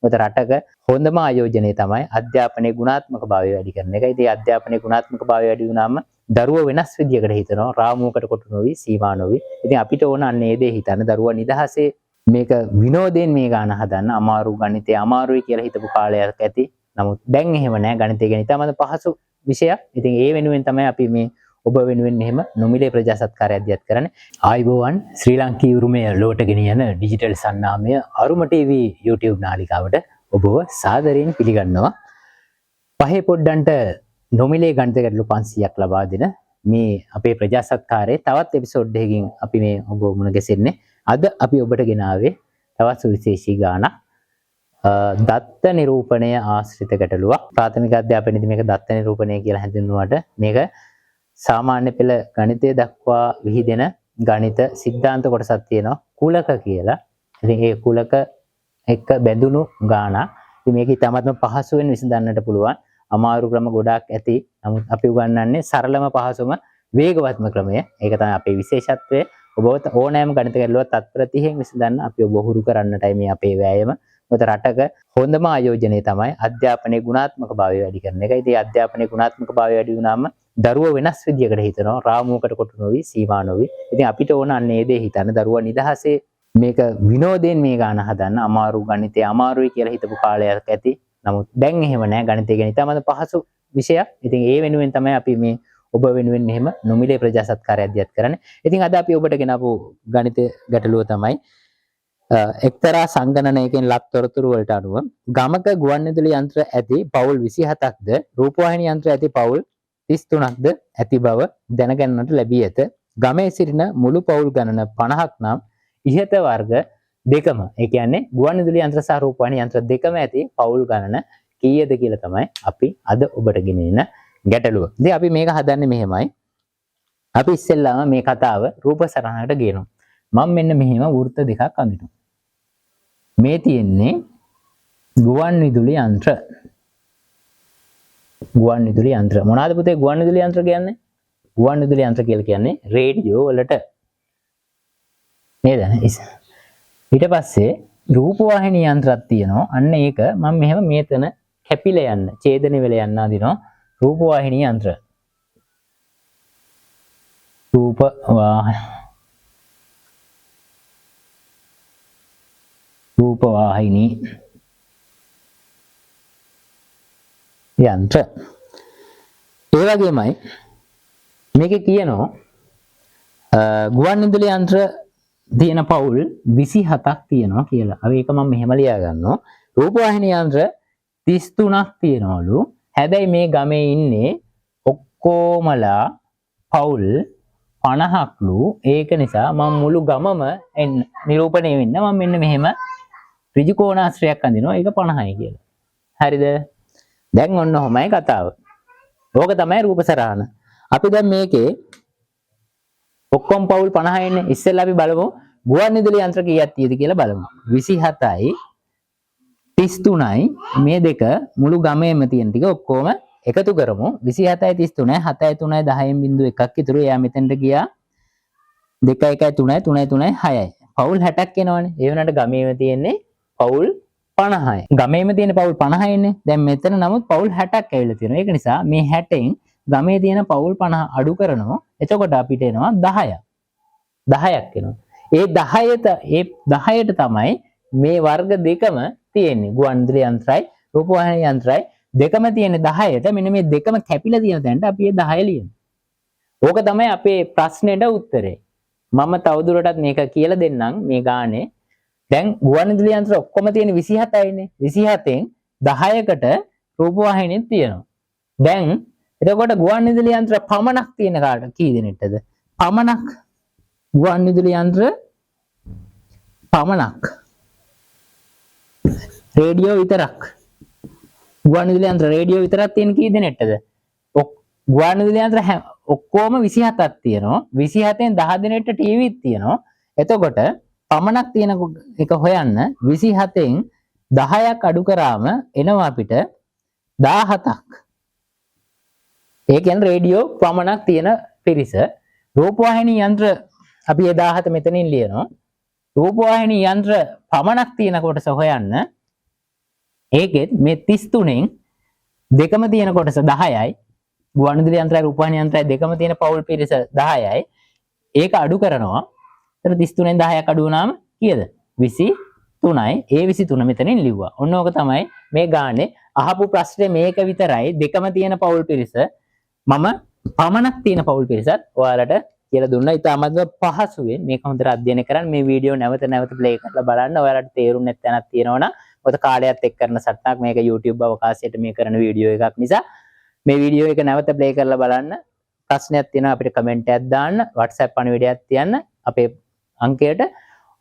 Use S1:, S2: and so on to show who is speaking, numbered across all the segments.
S1: මොකද රටක හොඳම ආයෝජනය තමයි අධ්‍යාපනයේ ගුණාත්මක භාවය වැඩි කරන එක. ඉතින් අධ්‍යාපනයේ ගුණාත්මක භාවය වැඩි වුණාම දරුවෝ වෙනස් විදියකට හිතනවා, රාමුවකට කොටු නොවි, සීමා නොවි. ඉතින් අපිට ඕන අන්නේ ඒ දේ හිතන්න. දරුවා නිදහසේ මේක විනෝදයෙන් මේ ගාන හදන්න. අමාරු ගණිතය අමාරුයි කියලා හිතපු කාලයක් ඇති. නමුත් දැන් එහෙම නැහැ. ගණිතය ගැන ඉතාමත් පහසු විෂයක්. ඉතින් ඒ වෙනුවෙන් තමයි අපි මේ ඔබ වෙනුවෙන් මෙහෙම නොමිලේ ප්‍රජා සත්කාරය අධ්‍යයත් කරන්නේ. ආයිබෝවන් ශ්‍රී ලංකීය උරුමය ලෝට ගෙනියන ඩිජිටල් සන්නාමය අරුම TV YouTube නාලිකාවට ඔබව සාදරයෙන් පිළිගන්නවා. පහේ පොඩ්ඩන්ට නොමිලේ ගණිත ගැටලු 500ක් ලබා දෙන මේ අපේ ප්‍රජා සත්කාරයේ තවත් එපිසෝඩ් එකකින් අපි මේ ඔබ මුණ ගැසෙන්නේ. අද අපි ඔබට ගෙනාවේ තවත් සුවිශේෂී ගානක්. දත්ත නිරූපණය ආශ්‍රිත ගැටලුවක්. ප්‍රාථමික අධ්‍යාපනයේදී මේක දත්ත නිරූපණය කියලා හැඳින්වුවාට මේක සාමාන්‍ය පෙළ ගණිතය දක්වා විහිදෙන ගණිත සිද්ධාන්ත කොටසක් තියෙනවා කුලක කියලා. ඉතින් ඒ කුලක එක්ක බැඳුණු ගානක්. ඉතින් මේක ඉතාමත්ම පහසුවෙන් විසඳන්නට පුළුවන්. අමාරු ක්‍රම ගොඩාක් ඇති. නමුත් අපි උගන්වන්නේ සරලම පහසුම වේගවත්ම ක්‍රමය. ඒක තමයි අපේ විශේෂත්වය. ඔබට ඕනෑම ගණිත ගැටලුවක් තත්පර 30න් විසඳන්න අපි ඔබ හුරු කරන්නටයි මේ අපේ වෑයම. මොකද රටක හොඳම ආයෝජනය තමයි අධ්‍යාපනයේ ගුණාත්මක භාවය වැඩි කරන එක. ඉතින් අධ්‍යාපනයේ ගුණාත්මක භාවය වැඩි වුණාම දරුවෝ වෙනස් විදියකට හිතනවා, රාමුවකට කොටු නොවි, සීමා නොවි. ඉතින් අපිට ඕන අන්නේ ඒ දේ හිතන්න. දරුවා නිදහසේ මේක විනෝදයෙන් මේ ගාන හදන්න. අමාරු ගණිතය අමාරුයි කියලා හිතපු කාලයක් ඇති. නමුත් දැන් එහෙම නැහැ. ගණිතය ගැන ඉතාමත් පහසු විෂයක්. ඉතින් ඒ වෙනුවෙන් තමයි අපි මේ ඔබ වෙනුවෙන් මෙහෙම නොමිලේ ප්‍රජා සත්කාරය අධ්‍යයත් කරන්නේ. ඉතින් අද අපි ඔබට ගෙනාවු ගණිත ගැටලුව තමයි එක්තරා සංගණනයකින් ලක් තොරතුරු වලට අනුව ගමක ගුවන්විදුලි යන්ත්‍ර ඇති පවුල් 27ක්ද රූපවාහිනී යන්ත්‍ර ඇති පවුල් 33ක්ද ඇති බව දැනගන්නට ලැබී ඇත. ගමේ සිටින මුළු පවුල් ගණන 50ක් නම් ඉහත වර්ග දෙකම, ඒ කියන්නේ ගුවන්විදුලි යන්ත්‍ර සහ රූපවාහිනී යන්ත්‍ර දෙකම ඇති පවුල් ගණන කීයද කියලා තමයි අපි අද ඔබට ගෙනෙන ගැටලුව. ඉතින් අපි මේක හදන්නේ මෙහෙමයි. අපි ඉස්සෙල්ලාම මේ කතාව රූප සටහනකට ගේනවා. මම මෙන්න මෙහෙම වෘත්ත දෙකක් අඳිනවා. මේ තියෙන්නේ ගුවන්විදුලි යන්ත්‍ර. ගුවන්විදුලි යන්ත්‍ර. මොනවාද පුතේ ගුවන්විදුලි යන්ත්‍ර කියන්නේ? ගුවන්විදුලි යන්ත්‍ර කියලා කියන්නේ රේඩියෝ වලට. නේද? ඊට පස්සේ රූපවාහිනී යන්ත්‍රයක් තියෙනවා. අන්න ඒක මම මෙහෙම මේතන කැපිලා යන්න, ඡේදනය වෙලා යන්න අදිනවා රූපවාහිනී යන්ත්‍ර. රූපවාහිනී යන්ත්‍ර. ඒ වගේමයි මේකේ කියනවා ගුවන්විදුලි යන්ත්‍ර තියෙන පවුල් 27ක් තියෙනවා කියලා. අපි ඒක මම මෙහෙම ලියා ගන්නවා. රූපවාහිනී යන්ත්‍ර 33ක් තියෙනවලු. හැබැයි මේ ගමේ ඉන්නේ ඔක්කොමලා පවුල් 50ක්ලු. ඒක නිසා මම මුළු ගමම නිරූපණය වෙන්න මම මෙන්න මෙහෙම ඍජු කෝණාශ්‍රයක් අඳිනවා. ඒක 50යි කියලා. හරිද? දැන් ඔන්න ඔහමයි කතාව. ඕක තමයි රූප සරහන. අපි දැන් මේකේ ඔක්කොම පවුල් 50 ඉන්නේ. ඉස්සෙල්ලා අපි බලමු ගුවන්විදුලි යන්ත්‍ර කීයක් තියෙද කියලා බලමු. 27යි 33යි මේ දෙක මුළු ගමේම තියෙන ටික ඔක්කොම එකතු කරමු. 27යි 33යි 7යි 3යි 10න් බිංදුව එකක් ඉතුරු. එයා මෙතෙන්ට ගියා 2යි 1යි 3යි 3යි 3යි 6යි. පවුල් 60ක් එනවනේ. ඒ වුණාට ගමේම තියෙන්නේ පවුල් 50යි. ගමේම තියෙන පවුල් 50යි ඉන්නේ. දැන් මෙතන නමුත් පවුල් 60ක් ඇවිල්ලා තියෙනවා. ඒක නිසා මේ 60න් ගමේ තියෙන පවුල් 50 අඩු කරනවා. එතකොට අපිට එනවා 10ක්. 10ක් එනවා. ඒ 10ට තමයි මේ වර්ග දෙකම තියෙන්නේ. ගුවන්විදුලි යන්ත්‍රයි රූපවාහිනී යන්ත්‍රයි දෙකම තියෙන්නේ 10ට. මෙන්න මේ දෙකම කැපිලා තියෙන තැනට අපි ඒ 10 ලියමු. ඕක තමයි අපේ ප්‍රශ්නෙට උත්තරේ. මම තවදුරටත් මේක කියලා දෙන්නම් මේ ගානේ. දැන් ගුවන්විදුලි යන්ත්‍ර ඔක්කොම තියෙන 27යිනේ. 27න් 10කට රූපවාහිනියක් තියෙනවා. දැන් එතකොට ගුවන්විදුලි යන්ත්‍ර පමණක් තියෙන කාට කී දෙනෙක්ද? පමණක් ගුවන්විදුලි යන්ත්‍ර පමණක්. රේඩියෝ විතරක්. ගුවන්විදුලි යන්ත්‍ර රේඩියෝ විතරක් තියෙන කී දෙනෙක්ද? ගුවන්විදුලි යන්ත්‍ර ඔක්කොම 27ක් තියෙනවා. 27න් 10 දෙනෙක්ට ටීවීත් තියෙනවා. එතකොට පමණක් තියෙන එක හොයන්න 27න් 10ක් අඩු කරාම එනවා අපිට 17ක්. ඒ කියන්නේ රේඩියෝ පමණක් තියෙන පිරිස. රූපවාහිනී යන්ත්‍ර අපි 17 මෙතනින් ලියනවා. රූපවාහිනී යන්ත්‍ර පමණක් තියෙන කොටස හොයන්න ඒකෙත් මේ 33න් දෙකම තියෙන කොටස 10යි. ගුවන්විදුලි යන්ත්‍රය රූපවාහිනී යන්ත්‍රය දෙකම තියෙන පවුල් පිරිස 10යි. ඒක අඩු කරනවා. එතන 33න් 10ක් අඩු වුණාම කීයද? 23යි. ඒ 23 මෙතනින් ලිව්වා. ඔන්න ඕක තමයි මේ ගානේ අහපු ප්‍රශ්නේ මේක විතරයි. දෙකම තියෙන පවුල් පිරිස මම පමණක් තියෙන පවුල් පිරිසත් ඔයාලට කියලා දුන්නා. ඉතාමත් පහසුවෙන් මේක හොඳට අධ්‍යයනය කරන්න. මේ වීඩියෝ නැවත නැවත ප්ලේ කරලා බලන්න. ඔයාලට තේරුන්නේ නැත්නම් තියෙනවා නම් ඔත කාලයත් එක් කරන සටනක් මේක YouTube අවකාශයට මේ කරන වීඩියෝ එකක් නිසා මේ වීඩියෝ එක නැවත ප්ලේ කරලා බලන්න. ප්‍රශ්නයක් තියෙනවා අපිට කමෙන්ට් එකක් දාන්න. WhatsApp පණිවිඩයක් තියන්න අපේ අංකයට.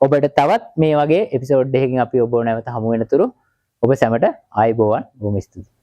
S1: ඔබට තවත් මේ වගේ එපිසෝඩ් එකකින් අපි ඔබව නැවත හමු වෙනතුරු ඔබ සැමට ආයුබෝවන්. බොහොම ස්තුතියි.